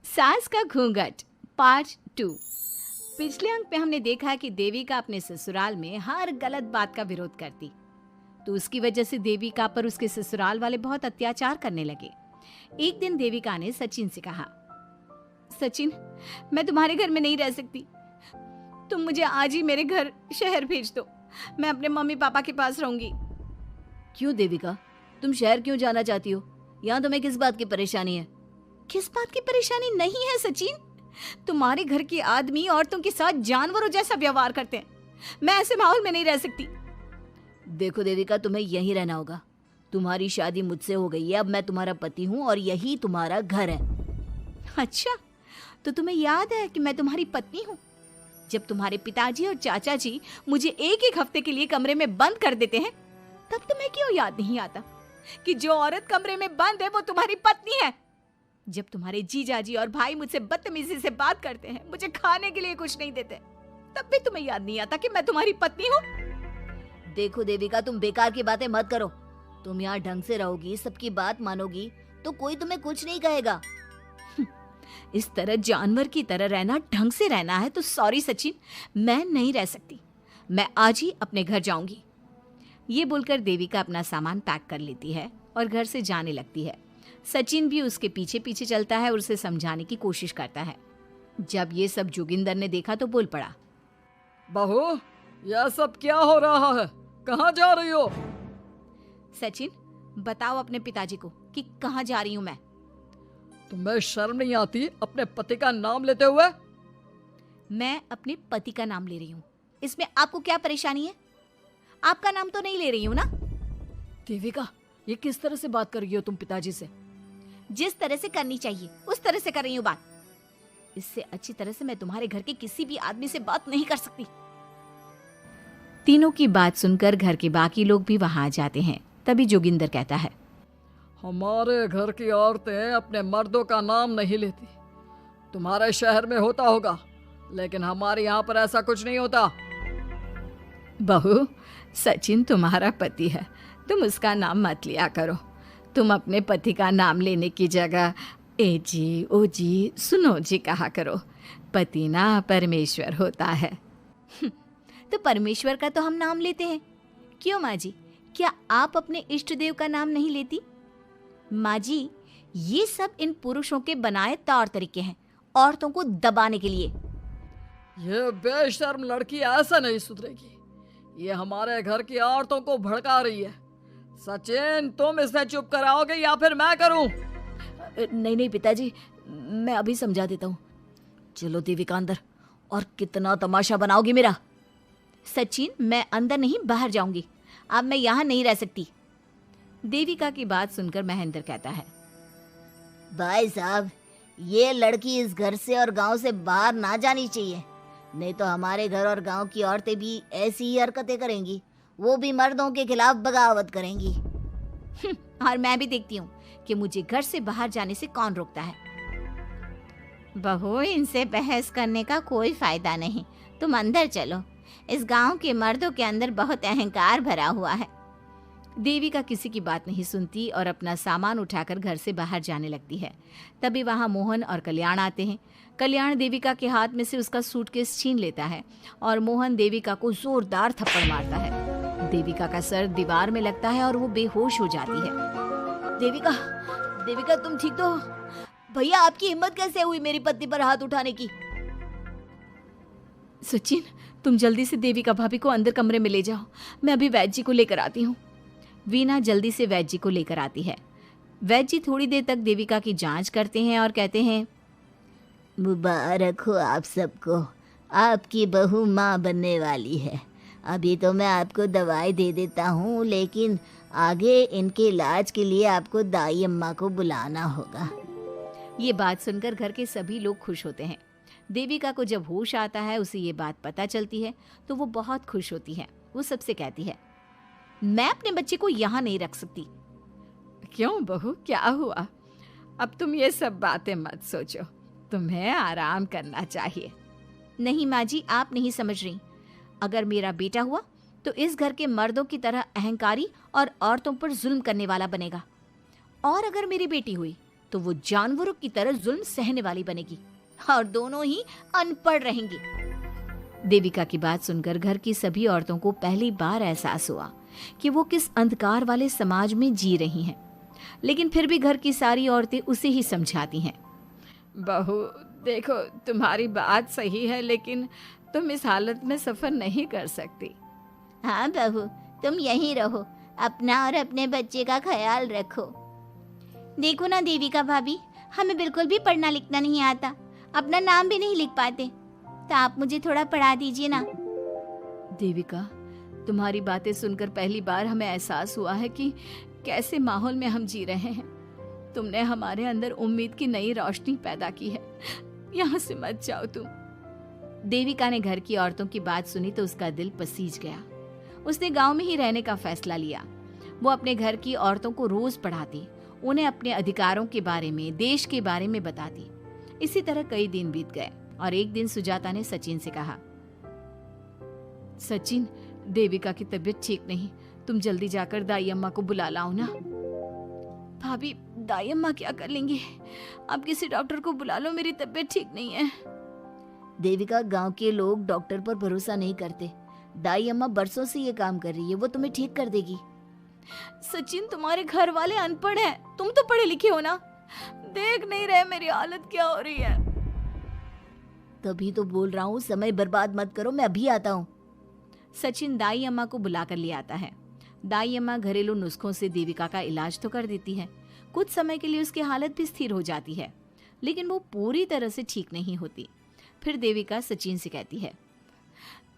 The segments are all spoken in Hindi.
सास का घूंघट पार्ट 2। पिछले अंक में हमने देखा कि देविका अपने ससुराल में हर गलत बात का विरोध करती, तो उसकी वजह से देविका पर उसके ससुराल वाले बहुत अत्याचार करने लगे। एक दिन देविका ने सचिन से कहा, सचिन, मैं तुम्हारे घर में नहीं रह सकती, तुम मुझे आज ही मेरे घर शहर भेज दो, मैं अपने मम्मी पापा के पास रहूंगी। क्यों देविका, तुम शहर क्यों जाना चाहती हो? यहाँ तुम्हें किस बात की परेशानी है? किस बात की परेशानी नहीं है सचिन, तुम्हारे घर के आदमी औरतों के साथ जानवरों जैसा व्यवहार करते हैं, मैं ऐसे माहौल में नहीं रह सकती। देखो देविका, तुम्हें यहीं रहना होगा। तुम्हारी शादी मुझसे हो गई है, अब मैं तुम्हारा पति हूँ और यही तुम्हारा घर है। अच्छा, तो तुम्हें याद है कि मैं तुम्हारी पत्नी हूँ? जब तुम्हारे पिताजी और चाचा जी मुझे एक एक हफ्ते के लिए कमरे में बंद कर देते हैं, तब तुम्हें क्यों याद नहीं आता कि जो औरत कमरे में बंद है वो तुम्हारी पत्नी है? जब तुम्हारे जीजाजी और भाई मुझसे बदतमीजी से बात करते हैं, मुझे खाने के लिए कुछ नहीं देते, तब भी तुम्हें याद नहीं आता कि मैं तुम्हारी पत्नी हूँ? देखो देविका, तुम बेकार की बातें मत करो। तुम यहाँ ढंग से रहोगी, सबकी बात मानोगी, तो कोई तुम्हें कुछ नहीं कहेगा। इस तरह जानवर की तरह रहना ढंग से रहना है तो सॉरी सचिन, मैं नहीं रह सकती, मैं आज ही अपने घर जाऊंगी। ये बोलकर देविका अपना सामान पैक कर लेती है और घर से जाने लगती है। सचिन भी उसके पीछे पीछे चलता है और उसे समझाने की कोशिश करता है। जब ये सब जोगिंदर ने देखा तो बोल पड़ा, बहू, यह सब क्या हो रहा है? कहाँ जा रही हो? सचिन, बताओ अपने पिताजी को कि कहाँ जा रही हूँ मैं। तुम्हें शर्म नहीं आती अपने पति का नाम लेते हुए? मैं अपने पति का नाम ले रही हूँ, इसमें आपको क्या परेशानी है? आपका नाम तो नहीं ले रही हूँ ना? देविका, ये किस तरह से बात कर रही हो तुम पिताजी से? जिस तरह से करनी चाहिए उस तरह से कर रही हूँ बात। इससे अच्छी तरह से मैं तुम्हारे घर के किसी भी आदमी से बात नहीं कर सकती। तीनों की बात सुनकर घर के बाकी लोग भी वहां आ जाते हैं। तभी जोगिंदर कहता है, हमारे घर की औरतें अपने मर्दों का नाम नहीं लेती। तुम्हारे शहर में होता होगा, लेकिन हमारे यहाँ पर ऐसा कुछ नहीं होता। बहू, सचिन तुम्हारा पति है, तुम उसका नाम मत लिया करो। तुम अपने पति का नाम लेने की जगह ए जी, ओ जी, सुनो जी कहा करो। पति ना परमेश्वर होता है। तो परमेश्वर का तो हम नाम लेते हैं। क्यों माँ जी, क्या आप अपने इष्ट देव का नाम नहीं लेती? माँ जी, ये सब इन पुरुषों के बनाए तौर तरीके हैं, औरतों को दबाने के लिए। ये बेशर्म लड़की ऐसा नहीं सुधरेगी। ये हमारे घर की औरतों को भड़का रही है। सचिन, तुम इसे चुप कराओगे या फिर मैं करूं? नहीं नहीं पिताजी, मैं अभी समझा देता हूँ। चलो देविका अंदर, और कितना तमाशा बनाओगी मेरा। सचिन, मैं अंदर नहीं बाहर जाऊंगी, अब मैं यहाँ नहीं रह सकती। देविका की बात सुनकर महेंद्र कहता है, भाई साहब, ये लड़की इस घर से और गांव से बाहर ना जानी चाहिए, नहीं तो हमारे घर और गांव की औरतें भी ऐसी ही हरकतें करेंगी, वो भी मर्दों के खिलाफ बगावत करेंगी। और मैं भी देखती हूँ कि मुझे घर से बाहर जाने से कौन रोकता है। बहू, इनसे बहस करने का कोई फायदा नहीं, तुम अंदर चलो। इस गांव के मर्दों के अंदर बहुत अहंकार भरा हुआ है। देविका किसी की बात नहीं सुनती और अपना सामान उठाकर घर से बाहर जाने लगती है। तभी वहां मोहन और कल्याण आते हैं। कल्याण देविका के हाथ में से उसका सूटकेस छीन लेता है और मोहन देविका को जोरदार थप्पड़ मारता है। देविका का सर दीवार में लगता है और वो बेहोश हो जाती है। देविका, देविका तुम ठीक तो हो? भैया, आपकी हिम्मत कैसे हुई मेरी पत्नी पर हाथ उठाने की? सचिन, तुम जल्दी से देविका भाभी को अंदर कमरे में ले जाओ, मैं अभी वैद्य जी को लेकर आती हूँ। वीना जल्दी से वैद्य जी को लेकर आती है। वैद्य जी थोड़ी देर तक देविका की जांच करते हैं और कहते हैं, मुबारक हो आप सबको, आपकी बहू माँ बनने वाली है। अभी तो मैं आपको दवाई दे देता हूँ, लेकिन आगे इनके इलाज के लिए आपको दाई अम्मा को बुलाना होगा। ये बात सुनकर घर के सभी लोग खुश होते हैं। देविका को जब होश आता है, उसे ये बात पता चलती है तो वो बहुत खुश होती है। वो सबसे कहती है, मैं अपने बच्चे को यहाँ नहीं रख सकती। क्यों बहू, क्या हुआ? अब तुम ये सब बातें मत सोचो, तुम्हें आराम करना चाहिए। नहीं माँ जी, आप नहीं समझ रही। अगर मेरा बेटा हुआ तो इस घर के मर्दों की तरह अहंकारी और औरतों पर जुल्म करने वाला बनेगा, और अगर मेरी बेटी हुई तो वो जानवरों की तरह जुल्म सहने वाली बनेगी और दोनों ही अनपढ़ रहेंगी। देविका की बात सुनकर घर की सभी औरतों को पहली बार एहसास हुआ कि वो किस अंधकार वाले समाज में जी रही हैं। लेकिन फिर भी घर की सारी औरतें उसे ही समझाती हैं। बहू देखो, तुम्हारी बात सही है, लेकिन तुम इस हालत में सफर नहीं कर सकती। हाँ बहू, तुम यहीं रहो, अपना और अपने बच्चे का ख्याल रखो। देखो ना देविका भाभी, हमें बिल्कुल भी पढ़ना लिखना नहीं आता, अपना नाम भी नहीं लिख पाते, तो आप मुझे थोड़ा पढ़ा दीजिए ना। देविका, तुम्हारी बातें सुनकर पहली बार हमें एहसास हुआ है कि कैसे माहौल में हम जी रहे हैं। तुमने हमारे अंदर उम्मीद की नई रोशनी पैदा की है। यहाँ से मत जाओ तुम। देविका ने घर की औरतों की बात सुनी तो उसका दिल पसीज गया। उसने गांव में ही रहने का फैसला लिया। वो अपने घर की औरतों को रोज पढ़ाती, उन्हें अपने अधिकारों के बारे में, देश के बारे में बताती। इसी तरह कई दिन बीत गए और एक दिन सुजाता ने सचिन से कहा, सचिन, देविका की तबीयत ठीक नहीं, तुम जल्दी जाकर दाई अम्मा को बुला लाओ ना। भाभी, दाई अम्मा क्या कर लेंगी? आप किसी डॉक्टर को बुला लो, मेरी तबीयत ठीक नहीं है। देविका, गांव के लोग डॉक्टर पर भरोसा नहीं करते। दाई अम्मा बरसों से ये काम कर रही है, वो तुम्हें ठीक कर देगी। सचिन, तुम्हारे घर वाले अनपढ़ हैं, तुम तो पढ़े लिखे हो ना, देख नहीं रहे मेरी हालत क्या हो रही है। तभी तो बोल रहा हूँ, समय बर्बाद मत करो, मैं अभी आता हूँ। सचिन दाई अम्मा को बुलाकर ले आता है। दाई अम्मा घरेलू नुस्खों से देविका का इलाज तो कर देती है। कुछ समय के लिए उसकी हालत भी स्थिर हो जाती है, लेकिन वो पूरी तरह से ठीक नहीं होती। फिर देविका सचिन से कहती है,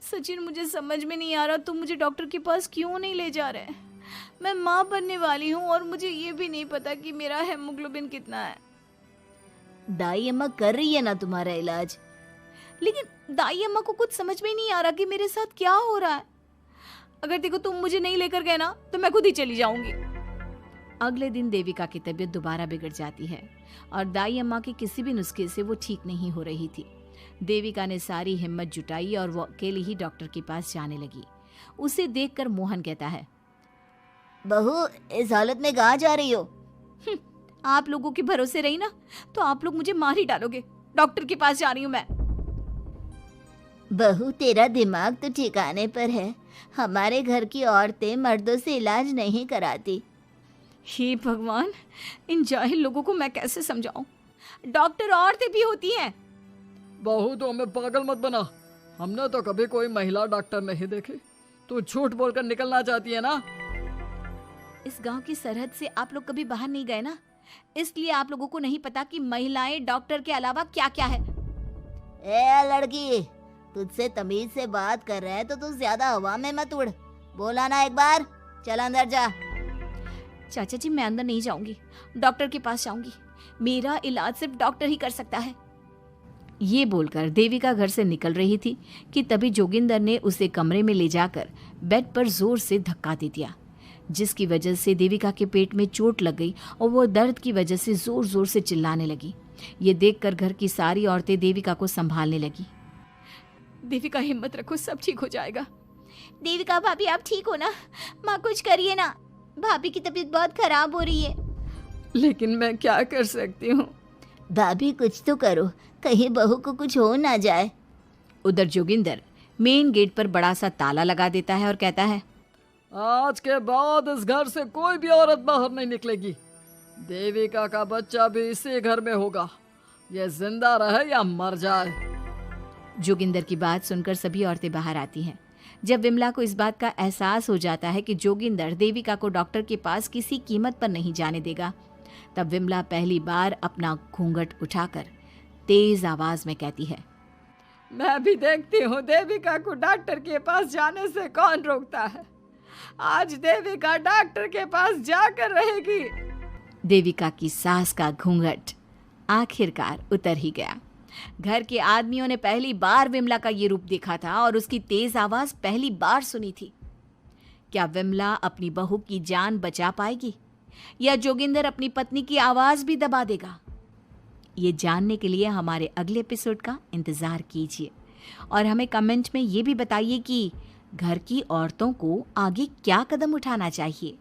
सचिन, मुझे समझ में नहीं आ रहा, तुम मुझे डॉक्टर के पास क्यों नहीं ले जा रहे? मैं माँ बनने वाली हूँ और मुझे ये भी नहीं पता कि मेरा हेमोग्लोबिन कितना है। दाई अम्मा कर रही है ना तुम्हारा इलाज। लेकिन दाई अम्मा को कुछ समझ में नहीं आ रहा कि मेरे साथ क्या हो रहा है। अगर देखो तुम मुझे नहीं लेकर गए ना, तो मैं खुद ही चली जाऊंगी। अगले दिन देविका की तबीयत दोबारा बिगड़ जाती है और दाई अम्मा के किसी भी नुस्खे से वो ठीक नहीं हो रही थी। देविका ने सारी हिम्मत जुटाई और वो अकेले ही डॉक्टर के पास जाने लगी। उसे देखकर मोहन कहता है, बहू, इस हालत में कहाँ जा रही हो? आप लोगों के भरोसे रही ना तो आप लोग मुझे मार ही डालोगे। डॉक्टर के पास जा रही हूँ मैं। बहू, तेरा दिमाग तो ठिकाने पर है। हमारे घर की औरतें मर्दों से इलाज नहीं कराती। हे भगवान, इन जाहिल लोगों को मैं कैसे समझाऊं? डॉक्टर औरतें भी होती हैं। बहू, तो हमें पागल मत बना, हमने तो कभी कोई महिला डॉक्टर नहीं देखी। तू झूठ बोलकर निकलना चाहती है ना? इस गांव की सरहद से आप लोग कभी बाहर नहीं गए ना, इसलिए आप लोगों को नहीं पता कि महिलाएं डॉक्टर के अलावा क्या क्या है। ए लड़की, तुझसे तमीज से बात कर रहे हैं तो तू ज्यादा हवा में मत उड़। बोला ना एक बार, चल अंदर जा। चाचा जी, मैं अंदर नहीं जाऊंगी, डॉक्टर के पास जाऊंगी। मेरा इलाज सिर्फ डॉक्टर ही कर सकता है। ये बोलकर देविका घर से निकल रही थी कि तभी जोगिंदर ने उसे कमरे में ले जाकर बेड पर जोर से धक्का दे दिया, जिसकी वजह से देविका के पेट में चोट लग गई और वो दर्द की वजह से जोर जोर से चिल्लाने लगी। ये देखकर घर की सारी औरतें देविका को संभालने लगी। देविका, हिम्मत रखो, सब ठीक हो जाएगा। देविका भाभी, आप ठीक हो ना? माँ, कुछ करिए ना, भाभी की तबीयत बहुत खराब हो रही है। लेकिन मैं क्या कर सकती हूँ? भाभी, कुछ तो करो, कहीं बहू को कुछ हो ना जाए। उधर जोगिंदर मेन गेट पर बड़ा सा ताला लगा देता है और कहता है, आज के बाद इस घर से कोई भी औरत बाहर नहीं निकलेगी। देविका का बच्चा भी इसी घर में होगा, ये जिंदा रहे या मर जाए। जोगिंदर की बात सुनकर सभी औरतें बाहर आती हैं। जब विमला को इस बात का एहसास हो जाता है कि जोगिंदर देविका को डॉक्टर के पास किसी कीमत पर नहीं जाने देगा, तब विमला पहली बार अपना घूंघट उठाकर तेज आवाज में कहती है, मैं भी देखती हूँ देविका को डॉक्टर के पास जाने से कौन रोकता है। आज देविका डॉक्टर के पास जाकर रहेगी। देविका की सास का घूंघट आखिरकार उतर ही गया। घर के आदमियों ने पहली बार विमला का ये रूप देखा था और उसकी तेज आवाज पहली बार सुनी थी। क्या विमला अपनी बहू की जान बचा पाएगी या जोगिंदर अपनी पत्नी की आवाज भी दबा देगा? ये जानने के लिए हमारे अगले एपिसोड का इंतजार कीजिए और हमें कमेंट में ये भी बताइए कि घर की औरतों को आगे क्या कदम उठाना चाहिए।